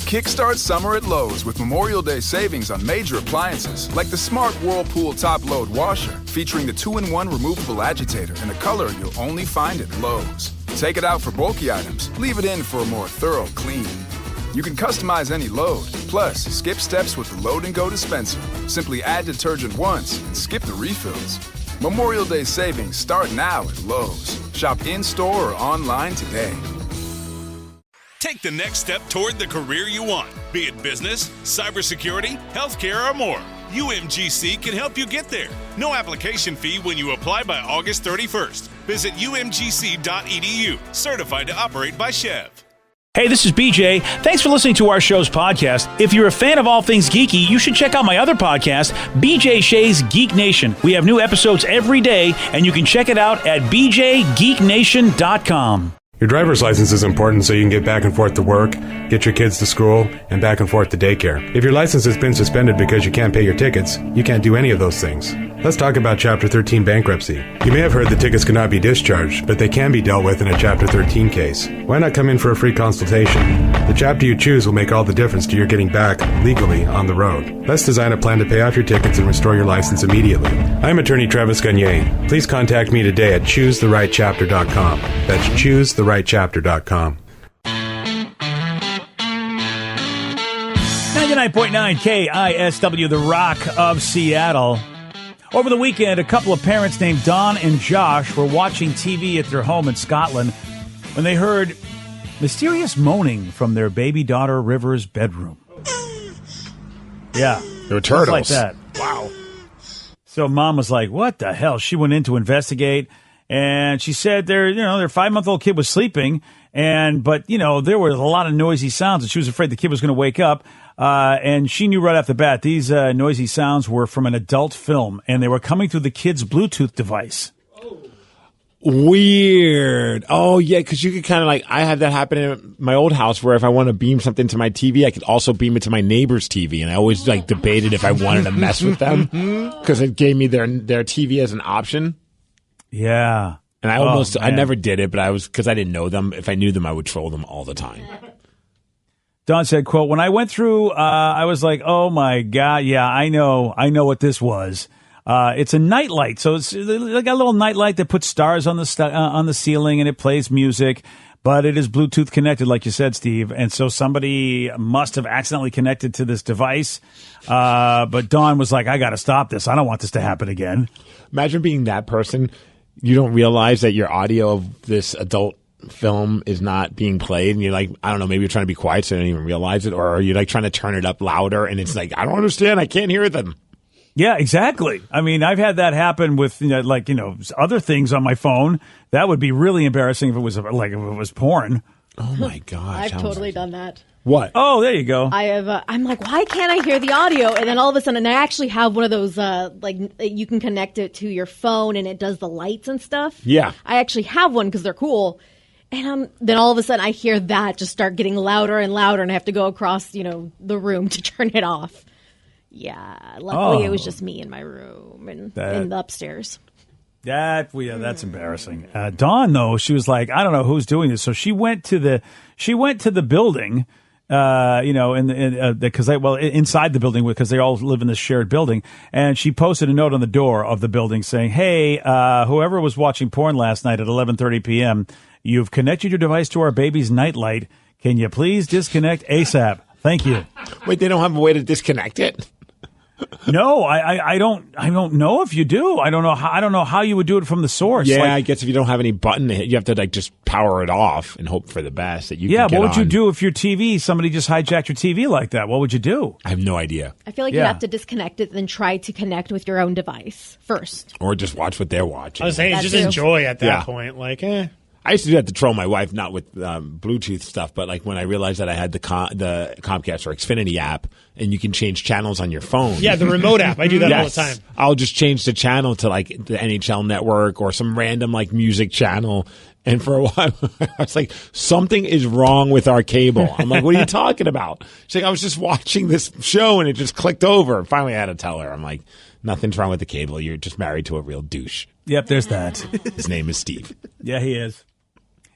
Kickstart summer at Lowe's with Memorial Day savings on major appliances like the Smart Whirlpool Top Load Washer, featuring the 2-in-1 removable agitator in a color you'll only find at Lowe's. Take it out for bulky items, leave it in for a more thorough clean. You can customize any load, plus skip steps with the Load and Go dispenser. Simply add detergent once and skip the refills. Memorial Day savings start now at Lowe's. Shop in-store or online today. Take the next step toward the career you want, be it business, cybersecurity, healthcare, or more. UMGC can help you get there. No application fee when you apply by August 31st. Visit umgc.edu, certified to operate by Chev. Hey, this is BJ. Thanks for listening to our show's podcast. If you're a fan of all things geeky, you should check out my other podcast, BJ Shea's Geek Nation. We have new episodes every day, and you can check it out at bjgeeknation.com. Your driver's license is important so you can get back and forth to work, get your kids to school, and back and forth to daycare. If your license has been suspended because you can't pay your tickets, you can't do any of those things. Let's talk about Chapter 13 bankruptcy. You may have heard that tickets cannot be discharged, but they can be dealt with in a Chapter 13 case. Why not come in for a free consultation? The chapter you choose will make all the difference to your getting back legally on the road. Let's design a plan to pay off your tickets and restore your license immediately. I'm attorney Travis Gagne. Please contact me today at choosetherightchapter.com. That's choosetherightchapter.com. 99.9 KISW, the Rock of Seattle. Over the weekend, a couple of parents named Don and Josh were watching TV at their home in Scotland when they heard mysterious moaning from their baby daughter River's bedroom. Yeah. There were turtles. Like that. Wow. So mom was like, what the hell? She went in to investigate, and she said their 5-month-old kid was sleeping, but there were a lot of noisy sounds, and she was afraid the kid was going to wake up. And she knew right off the bat these noisy sounds were from an adult film, and they were coming through the kid's Bluetooth device. Weird. Oh, yeah, because you could kind of I had that happen in my old house where if I want to beam something to my TV, I could also beam it to my neighbor's TV. And I always debated if I wanted to mess with them because it gave me their TV as an option. Yeah. And I never did it, but because I didn't know them. If I knew them, I would troll them all the time. Don said, quote, when I went through, I was like, oh my God. Yeah, I know what this was. It's a nightlight. So it's like a little nightlight that puts stars on the ceiling and it plays music, but it is Bluetooth connected, like you said, Steve. And so somebody must have accidentally connected to this device. But Dawn was like, I got to stop this. I don't want this to happen again. Imagine being that person. You don't realize that your audio of this adult film is not being played. And you're like, I don't know, maybe you're trying to be quiet so you don't even realize it. Or are you trying to turn it up louder? And it's like, I don't understand. I can't hear them. Yeah, exactly. I mean, I've had that happen with other things on my phone. That would be really embarrassing if it was porn. Oh my gosh! I've totally done that. What? Oh, there you go. I have. I'm like, why can't I hear the audio? And then all of a sudden, I actually have one of those you can connect it to your phone and it does the lights and stuff. Yeah. I actually have one because they're cool. And then all of a sudden, I hear that just start getting louder and louder, and I have to go across the room to turn it off. Yeah, luckily it was just me in my room and in the upstairs. That's embarrassing. Dawn, though, she was like, I don't know who's doing this, so she went to the building, inside the building because they all live in this shared building, and she posted a note on the door of the building saying, "Hey, whoever was watching porn last night at 11:30 p.m., you've connected your device to our baby's nightlight. Can you please disconnect ASAP? Thank you." Wait, they don't have a way to disconnect it? No, I don't know if you do. I don't know how you would do it from the source. Yeah, I guess if you don't have any button, you have to just power it off and hope for the best that you can get what would you on. do if somebody just hijacked your TV like that? What would you do? I have no idea. I feel like you have to disconnect it, then try to connect with your own device first, or just watch what they're watching. I was saying, just enjoy at that point. I used to do that to troll my wife, not with Bluetooth stuff, but when I realized that I had the Comcast or Xfinity app, and you can change channels on your phone. Yeah, the remote app. I do that all the time. I'll just change the channel to the NHL Network or some random music channel. And for a while, I was like, something is wrong with our cable. I'm like, what are you talking about? She's like, I was just watching this show and it just clicked over. And finally, I had to tell her. I'm like, nothing's wrong with the cable. You're just married to a real douche. Yep, there's that. His name is Steve. Yeah, he is.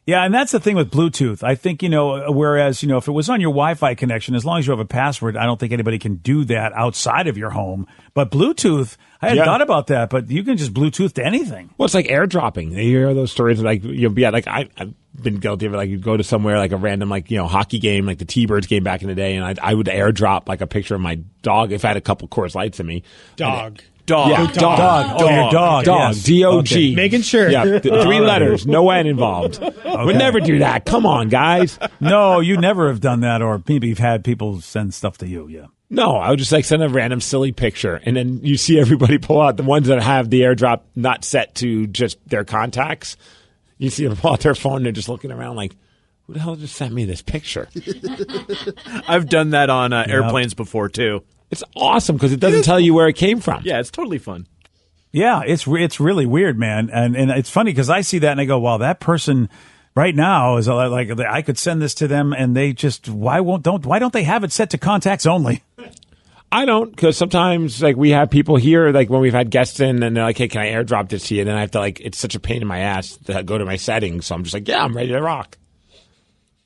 Yeah, and that's the thing with Bluetooth. I think, whereas, if it was on your Wi-Fi connection, as long as you have a password, I don't think anybody can do that outside of your home. But Bluetooth, I hadn't thought about that, but you can just Bluetooth to anything. Well, it's like airdropping. You hear those stories like, I've been guilty of it. Like, you go to somewhere like a random, hockey game, like the T-Birds game back in the day, and I would airdrop like a picture of my dog if I had a couple Coors Lights in me. Dog. Yeah, dog. Oh, your dog. Yes. D-O-G. Okay. Making sure. Yeah, 3 letters, no N involved. Would never do that. Come on, guys. No, you never have done that, or maybe you've had people send stuff to you, yeah. No, I would just send a random silly picture, and then you see everybody pull out the ones that have the airdrop not set to just their contacts. You see them pull out their phone, and they're just looking around like, who the hell just sent me this picture? I've done that on airplanes before, too. It's awesome because it doesn't tell you where it came from. Yeah, it's totally fun. Yeah, it's really weird, man. And it's funny because I see that and I go, wow, that person right now is like, I could send this to them and they just, why don't they have it set to contacts only? I don't, because sometimes we have people here, when we've had guests in and they're like, hey, can I airdrop this to you? And then I have to it's such a pain in my ass to go to my settings. So I'm just like, yeah, I'm ready to rock.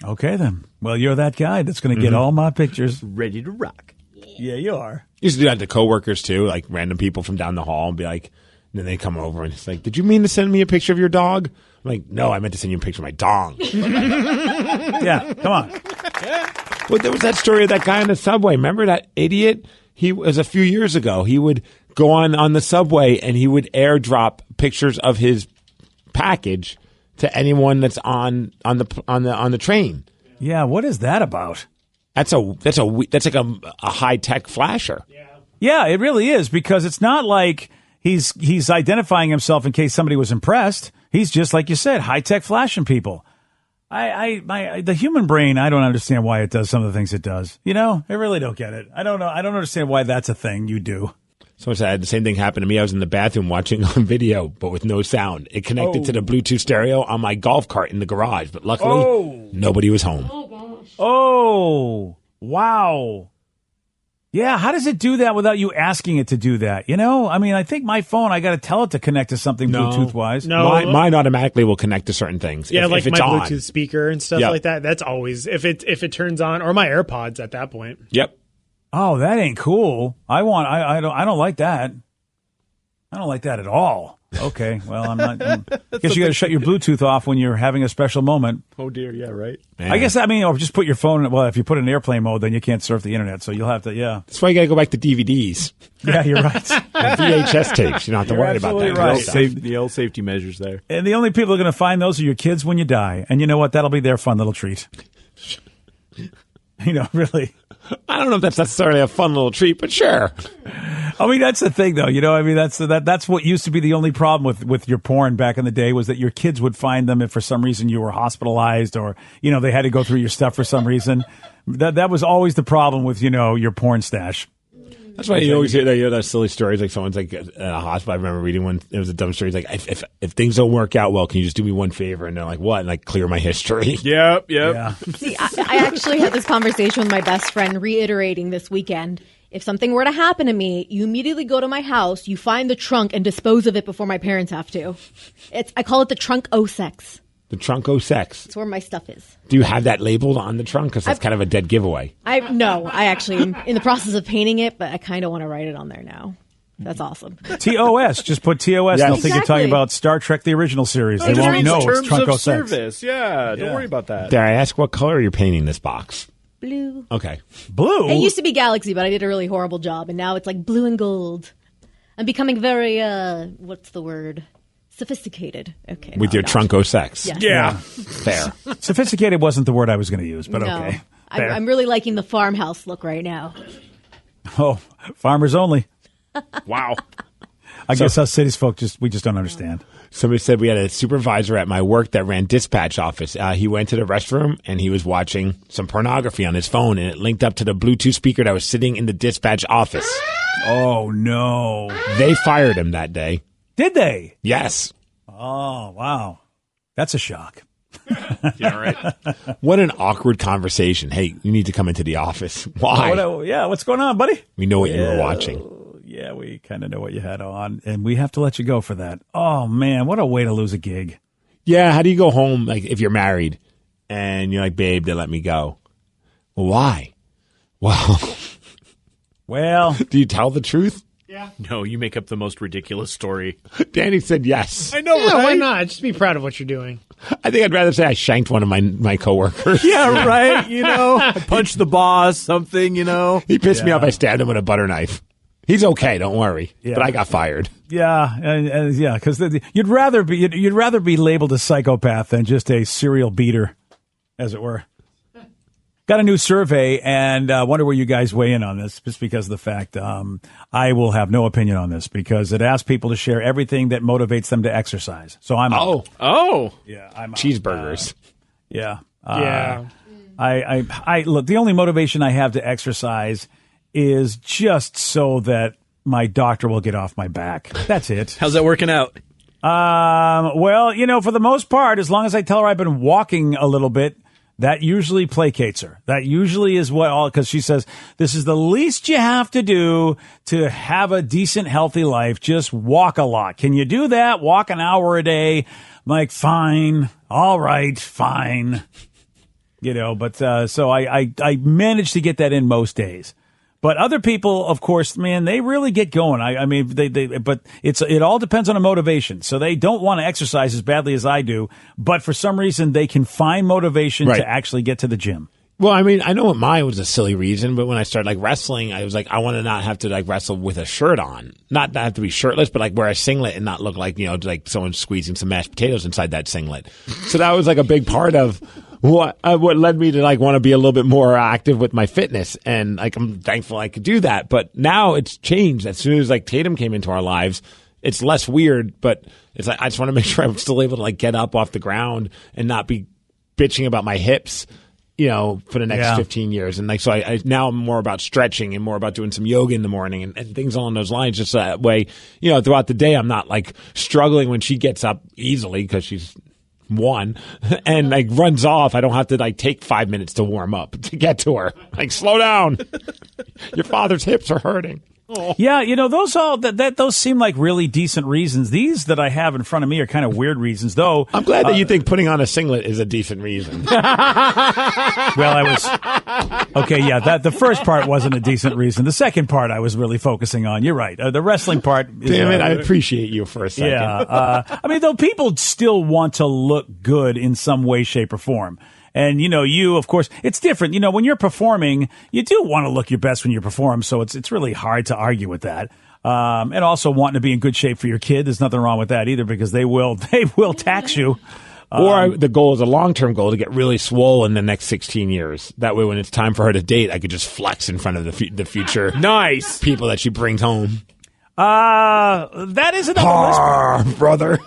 Okay, then. Well, you're that guy that's going to get all my pictures. Ready to rock. Yeah, you are. Used to do that to coworkers too, like random people from down the hall and be like, and then they come over and it's like, did you mean to send me a picture of your dog? I'm like, no, I meant to send you a picture of my dong. Yeah, come on. Well, there was that story of that guy on the subway. Remember that idiot? He was a few years ago. He would go on the subway and he would airdrop pictures of his package to anyone that's on the train. Yeah, what is that about? That's like a high tech flasher. Yeah, it really is, because it's not like he's identifying himself in case somebody was impressed. He's just, like you said, high tech flashing people. The human brain, I don't understand why it does some of the things it does. I really don't get it. I don't know. I don't understand why that's a thing you do. So I had the same thing happen to me. I was in the bathroom watching on video, but with no sound. It connected to the Bluetooth stereo on my golf cart in the garage, but luckily nobody was home. Oh, wow. Yeah, how does it do that without you asking it to do that? I mean, I think my phone, I got to tell it to connect to something Bluetooth-wise. No. Mine automatically will connect to certain things. Yeah, if it's my on. Bluetooth speaker and stuff like that. That's always, if it turns on, or my AirPods at that point. Yep. Oh, that ain't cool. I don't like that. I don't like that at all. Okay, well, I'm not. I guess you got to shut your Bluetooth off when you're having a special moment. Oh, dear. Yeah, right. Man. I guess, or just put your phone, well, if you put it in airplane mode, then you can't surf the internet, so you'll have to, yeah. That's why you got to go back to DVDs. Yeah, you're right. And VHS tapes. You don't have to worry about that. Right. The old safety measures there. And the only people who are going to find those are your kids when you die. And you know what? That'll be their fun little treat. Really. I don't know if that's necessarily a fun little treat, but sure. I mean, that's the thing, though. That's what used to be the only problem with your porn back in the day, was that your kids would find them if for some reason you were hospitalized or, they had to go through your stuff for some reason. That was always the problem with, your porn stash. That's why you always hear those silly stories, like someone's like at a hospital. I remember reading one. It was a dumb story. It's like, if things don't work out well, can you just do me one favor? And they're like, what? And like, clear my history. Yep. Yeah. See, I actually had this conversation with my best friend, reiterating this weekend. If something were to happen to me, you immediately go to my house, you find the trunk, and dispose of it before my parents have to. I call it the trunk O-sex. The trunk O-sex. It's where my stuff is. Do you have that labeled on the trunk? Because that's kind of a dead giveaway. No, I actually am in the process of painting it, but I kind of want to write it on there now. That's awesome. TOS. Just put TOS. Yes. They'll think you're talking about Star Trek, the original series. They won't know it's Trunk of 06. service. Yeah, don't worry about that. Dare I ask what color you're painting this box? Blue. Okay. Blue? It used to be Galaxy, but I did a really horrible job, and now it's like blue and gold. I'm becoming very, what's the word? Sophisticated. Okay. With your trunk O-sex. Yes. Yeah. Fair. Sophisticated wasn't the word I was going to use, but No. okay. I'm really liking the farmhouse look right now. Oh, farmers only. Wow. I guess us cities folk we just don't understand. Somebody said we had a supervisor at my work that ran dispatch office. He went to the restroom and he was watching some pornography on his phone, and it linked up to the Bluetooth speaker that was sitting in the dispatch office. Oh, no. They fired him that day. Did they? Yes. Oh, wow. That's a shock. Yeah, right. What an awkward conversation. Hey, you need to come into the office. Why? What's going on, buddy? We know what you were watching. Yeah, we kind of know what you had on, and we have to let you go for that. Oh, man, what a way to lose a gig. Yeah, how do you go home, like, if you're married and you're like, babe, they let me go? Well, why? Well, do you tell the truth? Yeah. No, you make up the most ridiculous story. Danny said yes. I know, Yeah, right? why not? Just be proud of what you're doing. I think I'd rather say I shanked one of my coworkers. Yeah, right. I punched the boss, something, He pissed me off. I stabbed him with a butter knife. He's okay, don't worry. Yeah. But I got fired. Yeah, and because you'd rather be labeled a psychopath than just a serial beater, as it were. Got a new survey, and wonder where you guys weigh in on this, just because of the fact I will have no opinion on this, because it asks people to share everything that motivates them to exercise. So I'm out. Oh. Yeah, I'm out. Cheeseburgers. Yeah. Yeah. I look, the only motivation I have to exercise is just so that my doctor will get off my back. That's it. How's that working out? Well, for the most part, as long as I tell her I've been walking a little bit, that usually placates her. That usually is because she says, this is the least you have to do to have a decent, healthy life. Just walk a lot. Can you do that? Walk an hour a day. I'm like, fine. All right, fine. But so I managed to get that in most days. But other people, of course, man, they really get going. But it all depends on a motivation. So they don't want to exercise as badly as I do, but for some reason they can find motivation to actually get to the gym. Well, I know mine was a silly reason, but when I started wrestling, I was like, I want to not have to wrestle with a shirt on, not have to be shirtless, but wear a singlet and not look like someone squeezing some mashed potatoes inside that singlet. So that was a big part of what led me to want to be a little bit more active with my fitness, and I'm thankful I could do that. But now it's changed. As soon as Tatum came into our lives, it's less weird. But it's I just want to make sure I'm still able to get up off the ground and not be bitching about my hips, for the next 15 years. And so I now I'm more about stretching and more about doing some yoga in the morning and things along those lines. Just that way, throughout the day, I'm not struggling when she gets up easily because she's one and runs off. I don't have to take 5 minutes to warm up to get to her. Slow down. Your father's hips are hurting. Oh. Yeah, those seem like really decent reasons. These that I have in front of me are kind of weird reasons, though. I'm glad that you think putting on a singlet is a decent reason. Well, I was okay. Yeah, the first part wasn't a decent reason. The second part I was really focusing on. You're right. The wrestling part. Damn it! I appreciate you for a second. Yeah. Though people still want to look good in some way, shape, or form. And, you, of course, it's different. When you're performing, you do want to look your best when you perform. So it's really hard to argue with that. And also wanting to be in good shape for your kid. There's nothing wrong with that either, because they will tax you. Or the goal is a long-term goal to get really swole in the next 16 years. That way, when it's time for her to date, I could just flex in front of the future nice people that she brings home. That is another list, brother.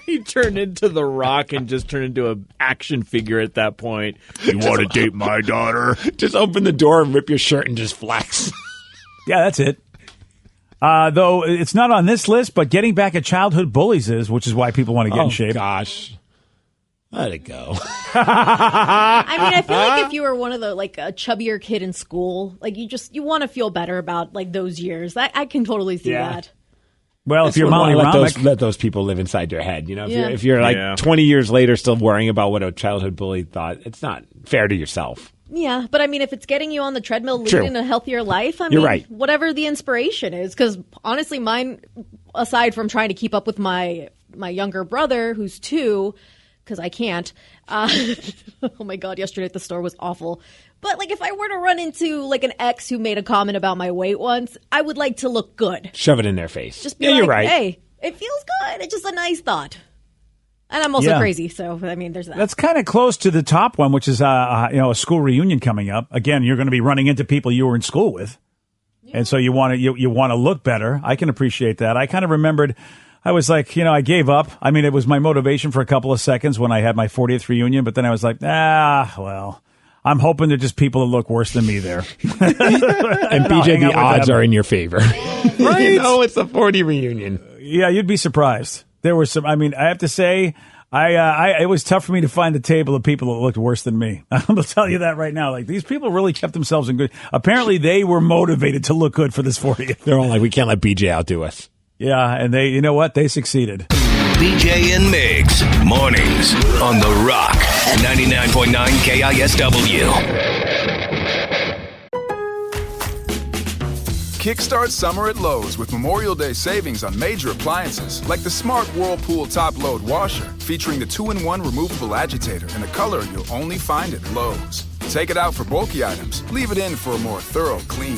He turned into The Rock and just turned into an action figure at that point. You want to date my daughter? Just open the door and rip your shirt and just flex. Yeah, that's it. Though it's not on this list, but getting back at childhood bullies is, which is why people want to get in shape. Gosh. Let it go. I feel like if you were one of the a chubbier kid in school, you want to feel better about those years. I can totally see that. Well, if you're Molly Romick, let those people live inside your head. If you're 20 years later still worrying about what a childhood bully thought, it's not fair to yourself. Yeah, but if it's getting you on the treadmill, leading a healthier life, you're right. Whatever the inspiration is, because honestly, mine, aside from trying to keep up with my younger brother, who's 2, because I can't. Oh my God, yesterday at the store was awful. But if I were to run into an ex who made a comment about my weight once, I would like to look good. Shove it in their face. Just be you're right. Hey, it feels good. It's just a nice thought. And I'm also crazy, so there's that. That's kind of close to the top one, which is a school reunion coming up. Again, you're going to be running into people you were in school with, and so you want to look better. I can appreciate that. I kind of remembered. I was like, I gave up. It was my motivation for a couple of seconds when I had my 40th reunion, but then I was like, well, I'm hoping they're just people that look worse than me there. And BJ, the odds are in your favor. Right? It's a 40 reunion. Yeah, you'd be surprised. There were some, I have to say, it was tough for me to find the table of people that looked worse than me. I'm going to tell you that right now. These people really kept themselves in good. Apparently, they were motivated to look good for this 40th. They're all we can't let BJ outdo us. Yeah, and they, you know what? They succeeded. BJ and Migs, mornings on The Rock, 99.9 KISW. Kickstart summer at Lowe's with Memorial Day savings on major appliances like the smart Whirlpool top-load washer featuring the 2-in-1 removable agitator in a color you'll only find at Lowe's. Take it out for bulky items, leave it in for a more thorough clean.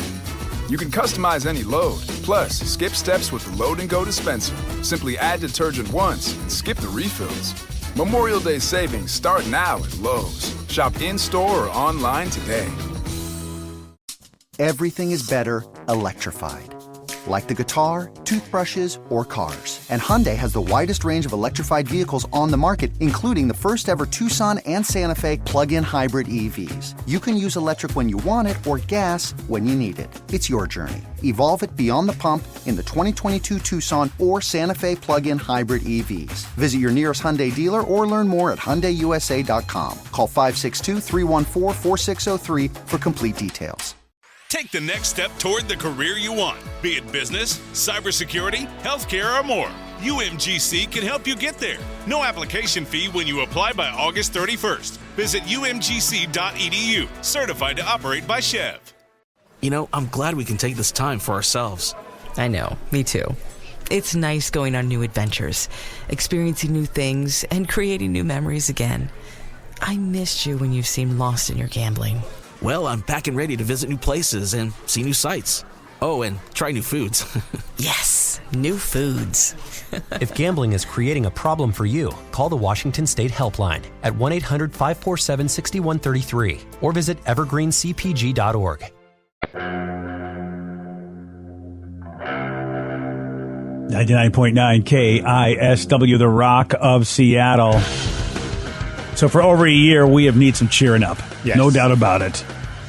You can customize any load, plus skip steps with the Load and Go dispenser. Simply add detergent once and skip the refills. Memorial Day savings start now at Lowe's. Shop in-store or online today. Everything is better electrified. Like the guitar, toothbrushes, or cars. And Hyundai has the widest range of electrified vehicles on the market, including the first ever Tucson and Santa Fe plug-in hybrid EVs. You can use electric when you want it or gas when you need it. It's your journey. Evolve it beyond the pump in the 2022 Tucson or Santa Fe plug-in hybrid EVs. Visit your nearest Hyundai dealer or learn more at HyundaiUSA.com. Call 562-314-4603 for complete details. Take the next step toward the career you want, be it business, cybersecurity, healthcare, or more. UMGC can help you get there. No application fee when you apply by August 31st. Visit umgc.edu, certified to operate by Chev. You know, I'm glad we can take this time for ourselves. I know, me too. It's nice going on new adventures, experiencing new things, and creating new memories again. I missed you when you seemed lost in your gambling. Well, I'm back and ready to visit new places and see new sights. Oh, and try new foods. Yes, new foods. If gambling is creating a problem for you, call the Washington State Helpline at 1-800-547-6133 or visit evergreencpg.org. 99.9 KISW, The Rock of Seattle. So for over a year, we have need some cheering up. Yes. No doubt about it.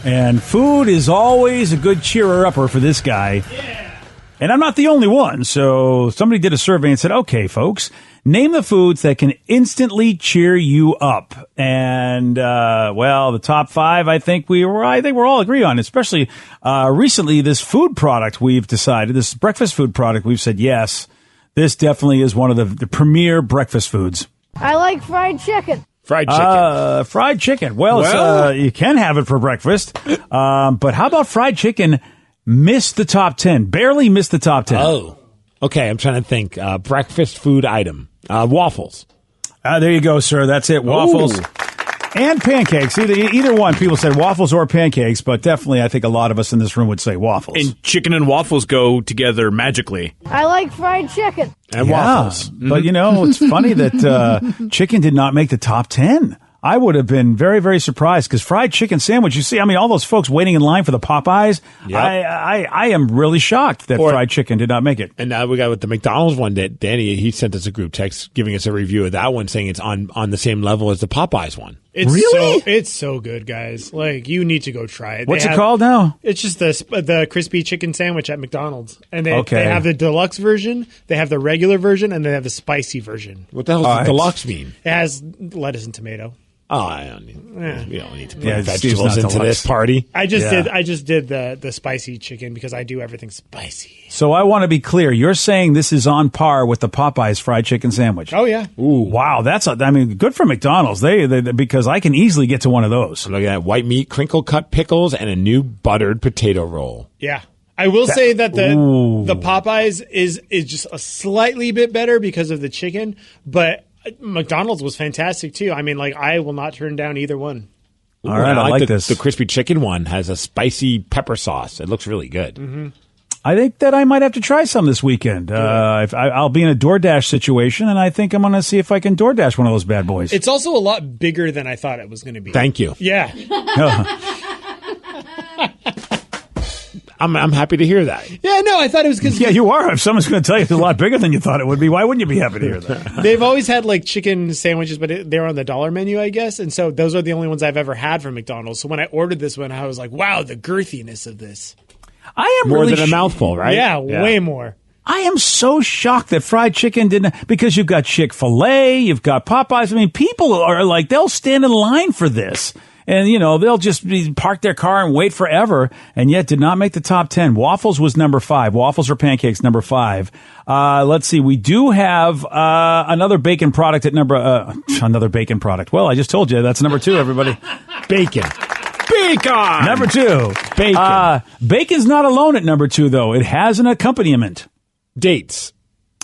And food is always a good cheerer-upper for this guy. Yeah. And I'm not the only one. So somebody did a survey and said, okay, folks, name the foods that can instantly cheer you up. And, well, the top 5, I think we're all agree on, especially recently this food product we've decided, this breakfast food product, we've said, yes, this definitely is one of the premier breakfast foods. I like fried chicken. Fried chicken. Fried chicken. Well, you can have it for breakfast. But how about fried chicken missed the top 10? Barely missed the top 10. Oh. Okay, I'm trying to think. Breakfast food item. Waffles. There you go, sir. That's it. Waffles. Ooh. And pancakes. Either one. People said waffles or pancakes, but definitely I think a lot of us in this room would say waffles. And chicken and waffles go together magically. I like fried chicken. And waffles. But, it's funny that chicken did not make the top 10. I would have been very, very surprised because fried chicken sandwich, you see, all those folks waiting in line for the Popeyes, yep. I am really shocked that fried chicken did not make it. And now we got with the McDonald's one that Danny, he sent us a group text giving us a review of that one saying it's on the same level as the Popeyes one. It's so good, guys. Like, you need to go try it. What's it called now? It's just the crispy chicken sandwich at McDonald's. And they have the deluxe version, they have the regular version, and they have the spicy version. What the hell does deluxe mean? It has lettuce and tomato. Oh, we don't need to put vegetables into this party. I just did the spicy chicken because I do everything spicy. So I want to be clear. You're saying this is on par with the Popeyes fried chicken sandwich? Oh yeah. Ooh, wow. That's good for McDonald's. They because I can easily get to one of those. I'm looking at white meat, crinkle cut pickles, and a new buttered potato roll. Yeah. I will say that the Popeyes is just a slightly bit better because of the chicken, but McDonald's was fantastic too. I will not turn down either one. All right, I like this. The crispy chicken one has a spicy pepper sauce. It looks really good. Mm-hmm. I think that I might have to try some this weekend. I'll be in a DoorDash situation, and I think I'm going to see if I can DoorDash one of those bad boys. It's also a lot bigger than I thought it was going to be. Thank you. Yeah. I'm happy to hear that. Yeah, no, I thought it was because... Yeah, you are. If someone's going to tell you it's a lot bigger than you thought it would be, why wouldn't you be happy to hear that? They've always had chicken sandwiches, but they're on the dollar menu, I guess. And so those are the only ones I've ever had from McDonald's. So when I ordered this one, I was like, wow, the girthiness of this. I am more really than a mouthful, right? Yeah, way more. I am so shocked that fried chicken didn't, because you've got Chick-fil-A, you've got Popeyes. People are they'll stand in line for this. And, they'll just park their car and wait forever, and yet did not make the top 10. Waffles was number 5. Waffles or pancakes, number 5. Let's see. We do have another bacon product at another bacon product. Well, I just told you that's number 2, everybody. Bacon. Number 2. Bacon. Bacon's not alone at number 2, though. It has an accompaniment. Dates.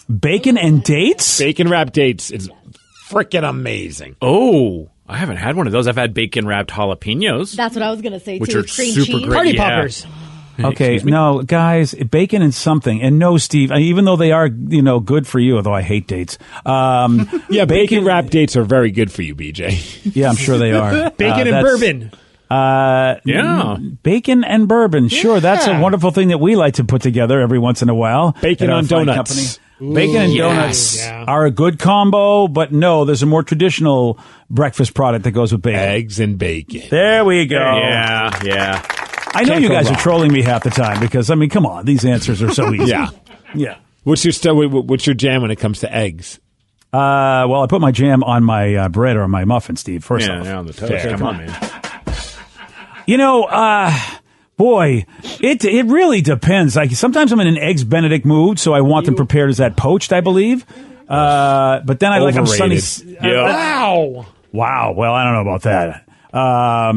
Bacon and dates? Bacon wrapped dates is freaking amazing. Oh, I haven't had one of those. I've had bacon wrapped jalapenos. That's what I was going to say, which too. are Cream super cheese. great. Party Yeah. poppers. Okay, no, guys, bacon and something. And no, Steve, even though they are, good for you, although I hate dates. Yeah, bacon wrapped dates are very good for you, BJ. Yeah, I'm sure they are. Bacon and bourbon. Yeah. Bacon and bourbon. Sure, that's a wonderful thing that we like to put together every once in a while. Bacon at our on fine donuts. company. Bacon and donuts are a good combo, but no, there's a more traditional breakfast product that goes with bacon. Eggs and bacon. There we go. Yeah. I know Can't you go guys wrong. are trolling me half the time because, come on, these answers are so easy. Yeah. What's your jam when it comes to eggs? Well, I put my jam on my bread or on my muffin, Steve, first off. Yeah, on the toast. Fair. Come on, man. Boy, it really depends. Like sometimes I'm in an eggs Benedict mood, so I want them prepared as that poached, I believe. But then I like them sunny. Wow. Wow. Well, I don't know about that.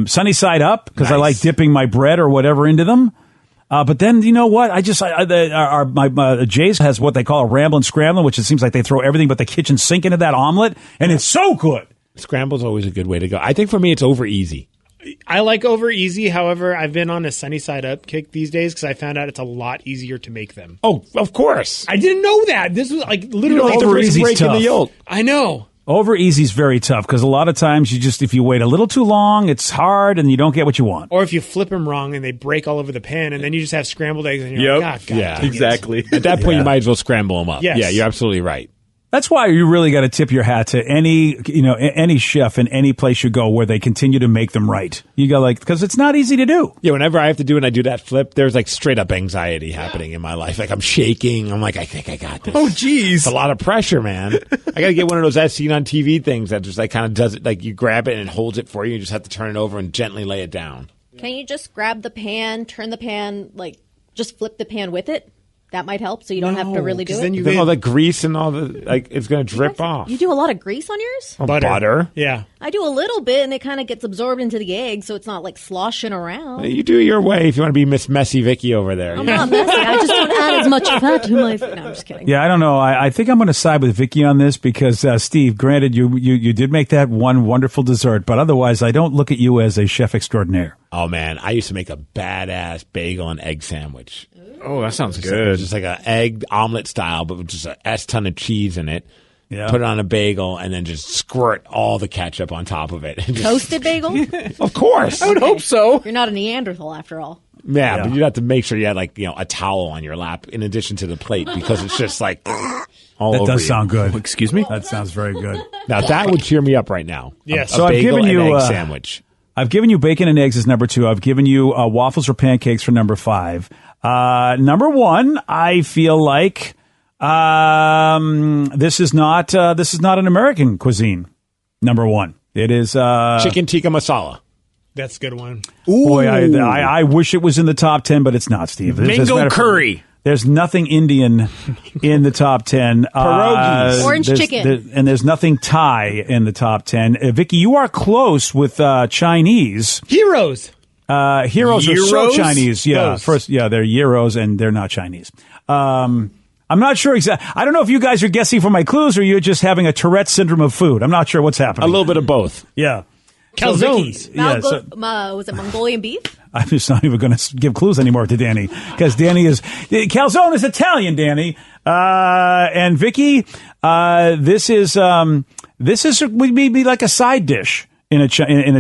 Sunny side up because I like dipping my bread or whatever into them. But then you know what? My Jay's has what they call a ramblin' scramblin', which it seems like they throw everything but the kitchen sink into that omelet, and it's so good. Scramble's always a good way to go. I think for me, it's over easy. I like over easy. However, I've been on a sunny side up kick these days because I found out it's a lot easier to make them. Oh, of course. I didn't know that. This was like literally over easy's breaking tough. the yolk. I know. Over easy is very tough because a lot of times if you wait a little too long, it's hard and you don't get what you want. Or if you flip them wrong and they break all over the pan, and then you just have scrambled eggs, and you're like, God Yeah, dang it." Exactly. At that point, you might as well scramble them up. Yes. Yeah, you're absolutely right. That's why you really got to tip your hat to any chef in any place you go where they continue to make them right. You got because it's not easy to do. Yeah, whenever I have to do it and I do that flip, there's like straight up anxiety happening in my life. Like I'm shaking. I'm like, I think I got this. Oh, geez. It's a lot of pressure, man. I got to get one of those as seen on TV things that just like kind of does it. Like you grab it and it holds it for you. You just have to turn it over and gently lay it down. Can you just grab the pan, turn the pan, just flip the pan with it? That might help, so you don't have to really do it. Then all the grease and all the it's going to drip off. You do a lot of grease on yours? Butter. Yeah. I do a little bit, and it kind of gets absorbed into the egg, so it's not sloshing around. You do it your way if you want to be Miss Messy Vicky over there. I'm not messy. I just don't add as much fat to my food. No, I'm just kidding. Yeah, I don't know. I think I'm going to side with Vicky on this because, Steve, granted, you did make that one wonderful dessert, but otherwise I don't look at you as a chef extraordinaire. Oh, man. I used to make a badass bagel and egg sandwich. Oh, that sounds good. Just like an egg omelet style, but with just a S-ton of cheese in it. Yeah. Put it on a bagel and then just squirt all the ketchup on top of it. Toasted bagel? Of course. I would hope so. You're not a Neanderthal after all. Yeah, but you have to make sure you had a towel on your lap in addition to the plate because it's just like all over That does you. sound good. Excuse me? That sounds very good. Now that would cheer me up right now. Yes. A So I've bagel given and you egg sandwich. I've given you bacon and eggs as number 2. I've given you waffles or pancakes for number 5. Number 1, I feel like this is not an American cuisine. Number 1, it is Chicken tikka masala. That's a good one. Boy, I wish it was in the top 10, but it's not, Steve. As a matter Mango of fact, curry. There's nothing Indian in the top 10. Pierogies. Orange chicken. And there's nothing Thai in the top 10. Vicky, you are close with Chinese. Heroes. Heroes are so Gyros? Chinese. Yeah, Those. they're Euros and they're not Chinese. I'm not sure exactly. I don't know if you guys are guessing from my clues or you're just having a Tourette syndrome of food. I'm not sure what's happening. A little bit of both. Yeah. Calzones. Was it Mongolian beef? I'm just not even going to give clues anymore to Danny because Danny calzone is Italian, Danny. And Vicky, this is would be like a side dish in a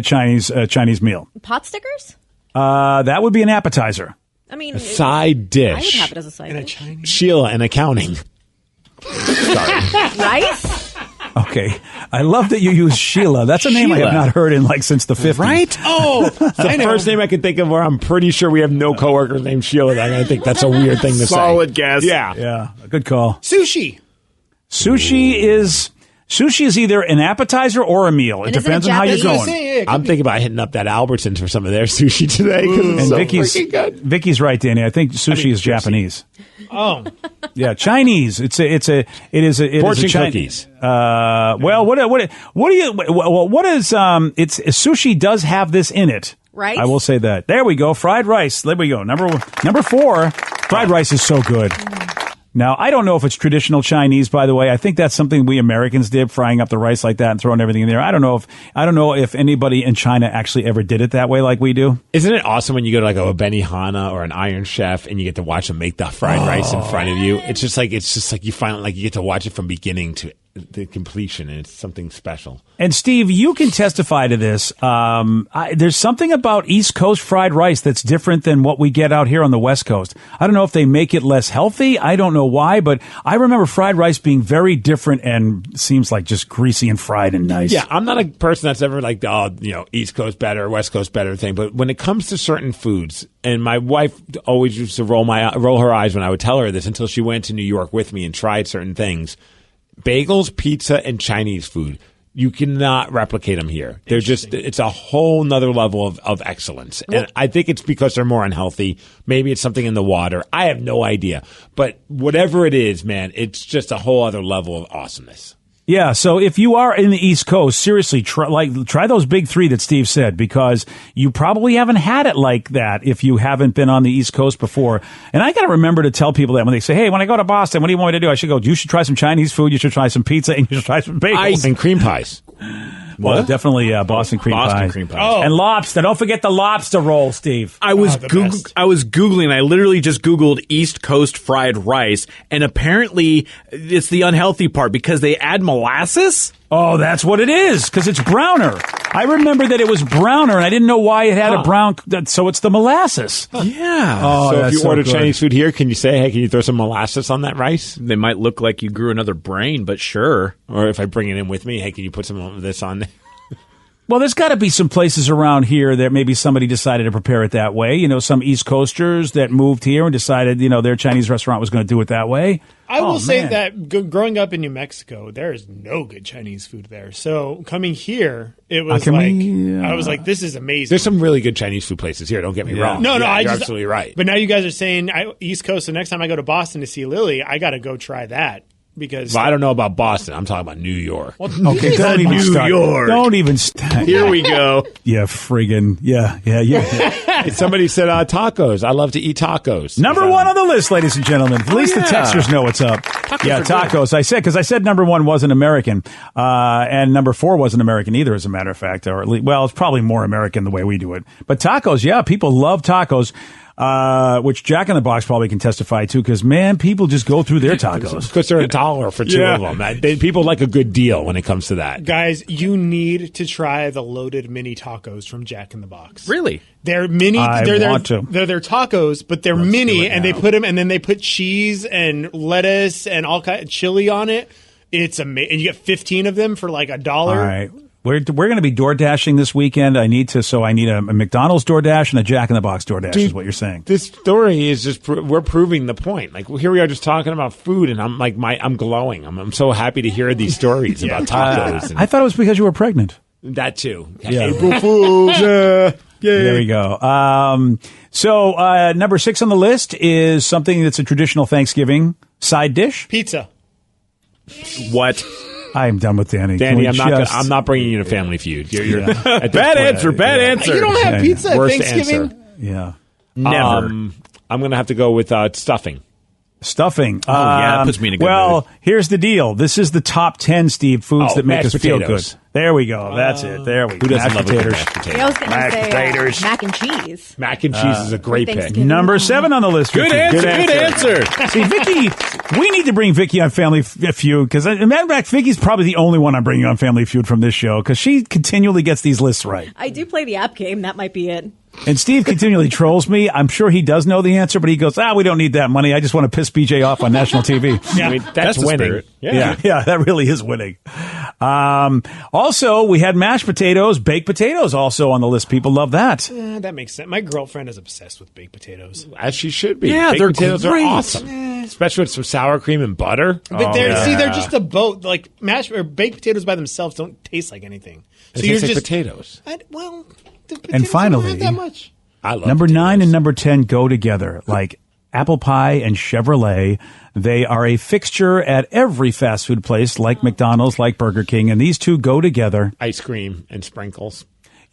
Chinese meal. Pot stickers? That would be an appetizer. I mean, A side dish. I would have it as a side dish. Sheila and accounting. Rice? Okay, I love that you use Sheila. That's a name I have not heard in since the 50s. Right? Oh, The first name I can think of where I'm pretty sure we have no coworkers named Sheila. I think that's a weird thing to say. Solid guess. Yeah. Yeah, good call. sushi. Sushi Sushi is either an appetizer or a meal. It And isn't depends it on how you're Japanese? going. I'm thinking about hitting up that Albertsons for some of their sushi today. 'Cause it's And so Vicky's freaking good. Vicky's right, Danny. I think sushi is Japanese. Oh, Yeah, Chinese. It is a Fortune Chi- cookies. Well, what do you? Well, what is? It's sushi does have this in it. Right? I will say that. There we go. Fried rice. There we go. Number 4. Fried rice is so good. Now, I don't know if it's traditional Chinese, by the way. I think that's something we Americans did, frying up the rice like that and throwing everything in there. I don't know if anybody in China actually ever did it that way like we do. Isn't it awesome when you go to like a Benihana or an Iron Chef and you get to watch them make the fried rice in front of you? It's just like you finally you get to watch it from beginning to the completion, and it's something special. And Steve, you can testify to this. There's something about East Coast fried rice that's different than what we get out here on the West Coast. I don't know if they make it less healthy. I don't know why, but I remember fried rice being very different and seems like just greasy and fried and nice. Yeah, I'm not a person that's ever like, East Coast better, West Coast better thing. But when it comes to certain foods, and my wife always used to roll her eyes when I would tell her this until she went to New York with me and tried certain things. Bagels, pizza, and Chinese food. You cannot replicate them here. They're it's a whole nother level of excellence. And I think it's because they're more unhealthy. Maybe it's something in the water. I have no idea. But whatever it is, man, it's just a whole other level of awesomeness. Yeah, so if you are in the East Coast, seriously, try those big 3 that Steve said, because you probably haven't had it like that if you haven't been on the East Coast before. And I got to remember to tell people that when they say, hey, when I go to Boston, what do you want me to do? I should go, you should try some Chinese food, you should try some pizza, and you should try some bagels. And cream pies. Well, definitely Boston cream pies. cream pies. Oh. And lobster. Don't forget the lobster roll, Steve. I was the best. I was Googling. I literally just Googled East Coast fried rice, and apparently it's the unhealthy part because they add molasses. Oh, that's what it is, because it's browner. I remember that it was browner, and I didn't know why it had a brown, so it's the molasses. Yeah. Oh, So if that's you so order good. Chinese food here, can you say, hey, can you throw some molasses on that rice? They might look like you grew another brain, but sure. Or if I bring it in with me, hey, can you put some of this on there? Well, there's got to be some places around here that maybe somebody decided to prepare it that way. You know, some East Coasters that moved here and decided, their Chinese restaurant was going to do it that way. I will say man. that growing up in New Mexico, there is no good Chinese food there. So coming here, it was I was like, this is amazing. There's some really good Chinese food places here. Don't get me wrong. No, Yeah, you're absolutely right. But now you guys are saying East Coast. So next time I go to Boston to see Lily, I got to go try that because Well, I don't know about Boston. I'm talking about New York. Okay, don't even New start. York. Don't even start. Here we go. Yeah, friggin'. Yeah. Somebody said tacos. I love to eat tacos. Number 1 on the list, ladies and gentlemen. At least the texters know what's up. Tacos. I said number 1 wasn't American, and number 4 wasn't American either, as a matter of fact. Or at least, well, it's probably more American the way we do it. But tacos, yeah, people love tacos. Which Jack in the Box probably can testify to, because man, people just go through their tacos Because they're $1 for 2 of them. People like a good deal when it comes to that. guys, you need to try the loaded mini tacos from Jack in the Box. Really? They're mini. I want to. They're their tacos, but they're mini, and they put them, and then they put cheese and lettuce and all kind of chili on it. It's amazing, and you get 15 of them for like $1. All right. We're going to be door dashing this weekend. I need a McDonald's DoorDash and a Jack in the Box DoorDash, is what you're saying. This story is just we're proving the point. Like here we are just talking about food, and I'm like I'm glowing. I'm so happy to hear these stories about tacos. And I thought it was because you were pregnant. that too. Yeah. April Fools. There we go. So number 6 on the list is something that's a traditional Thanksgiving side dish. Pizza. What? I am done with Danny. Danny, Can we I'm not bringing you to Family Feud. You're at this Bad point, answer. Bad answer. You don't have pizza at Worst Thanksgiving? answer. Yeah. Never. I'm going to have to go with stuffing. Stuffing. Oh, yeah, that puts me in a good mood. Here's the deal. This is the top 10, Steve, foods that make us mashed feel potatoes. good. There we go. That's it. There we go. Who doesn't Mashed love a good potatoes. mashed potato? I was going to Mashed say potatoes. mac and cheese. Mac and cheese is a great pick. Thanksgiving. Number 7 on the list. Good Vicky. answer. Good answer. See, Vicky, we need to bring Vicky on Family Feud, because, as a matter of fact, Vicky's probably the only one I'm bringing on Family Feud from this show, because she continually gets these lists right. I do play the app game. That might be it. And Steve continually trolls me. I'm sure he does know the answer, but he goes, we don't need that money. I just want to piss BJ off on national TV. I mean, that's the winning. spirit. Yeah, that really is winning. Also, we had mashed potatoes, baked potatoes also on the list. People love that. That makes sense. My girlfriend is obsessed with baked potatoes. As she should be. Yeah, Baked they're potatoes great. are awesome. Especially with some sour cream and butter. But they're just a boat. Like mashed or baked potatoes by themselves don't taste like anything. So you're just potatoes. The potatoes And finally, don't have that much. I love number potatoes. 9 and number 10 go together like apple pie and Chevrolet. They are a fixture at every fast food place like McDonald's, like Burger King, and these two go together. Ice cream and sprinkles.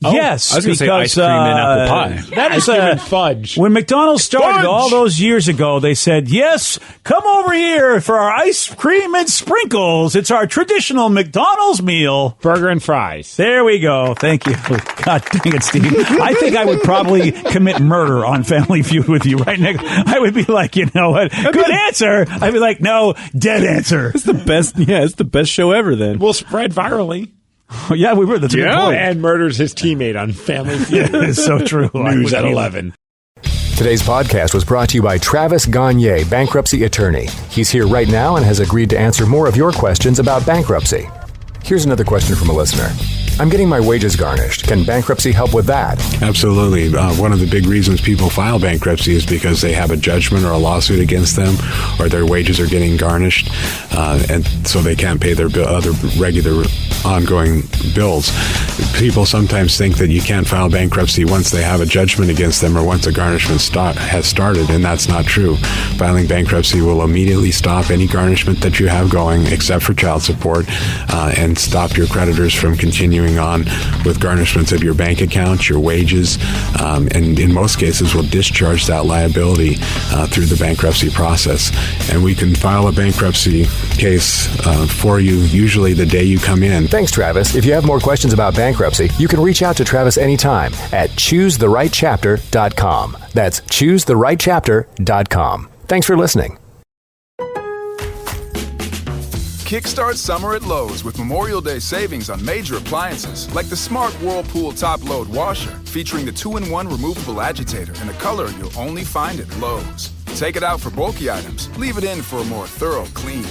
Yes, I was going to say because, ice cream and apple pie. That is Ice cream and fudge. When McDonald's started Fudge! all those years ago, they said, yes, come over here for our ice cream and sprinkles. It's our traditional McDonald's meal. Burger and fries. There we go. Thank you. God dang it, Steve. I think I would probably commit murder on Family Feud with you right now. I would be like, you know what? Good answer. I'd be like, no, dead answer. It's the best. Yeah, it's the best show ever. Then We'll spread virally. Yeah, we were. That's a good point. And murders his teammate on Family Feud. It's so true. News at 11. Today's podcast was brought to you by Travis Gagne, bankruptcy attorney. He's here right now and has agreed to answer more of your questions about bankruptcy. Here's another question from a listener. I'm getting my wages garnished. Can bankruptcy help with that? Absolutely. One of the big reasons people file bankruptcy is because they have a judgment or a lawsuit against them, or their wages are getting garnished, and so they can't pay their other regular ongoing bills. People sometimes think that you can't file bankruptcy once they have a judgment against them or once a garnishment has started, and that's not true. Filing bankruptcy will immediately stop any garnishment that you have going, except for child support, and stop your creditors from continuing on with garnishments of your bank account, your wages, and in most cases will discharge that liability through the bankruptcy process. And we can file a bankruptcy case for you usually the day you come in. Thanks, Travis. If you have more questions about bankruptcy, you can reach out to Travis anytime at choosetherightchapter.com. That's choosetherightchapter.com. Thanks for listening. Kickstart summer at Lowe's with Memorial Day savings on major appliances like the smart Whirlpool top-load washer featuring the 2-in-1 removable agitator in a color you'll only find at Lowe's. Take it out for bulky items, leave it in for a more thorough clean.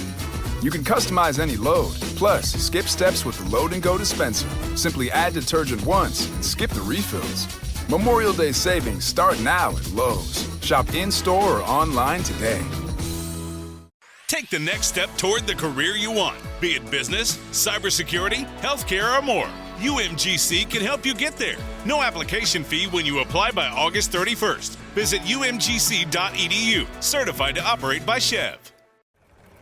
You can customize any load, plus skip steps with the Load and Go dispenser. Simply add detergent once and skip the refills. Memorial Day savings start now at Lowe's. Shop in-store or online today. Take the next step toward the career you want, be it business, cybersecurity, healthcare, or more. UMGC can help you get there. No application fee when you apply by August 31st. Visit umgc.edu, certified to operate by Chev.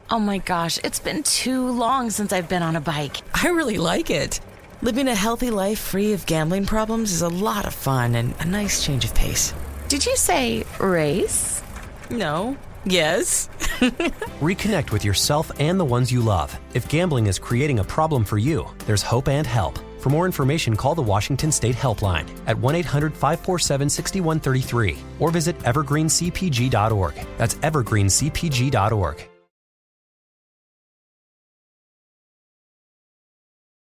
Oh my gosh, it's been too long since I've been on a bike. I really like it. Living a healthy life free of gambling problems is a lot of fun and a nice change of pace. Did you say race? No. Yes. Reconnect with yourself and the ones you love. If gambling is creating a problem for you, there's hope and help. For more information, call the Washington State Helpline at 1-800-547-6133 or visit evergreencpg.org. That's evergreencpg.org.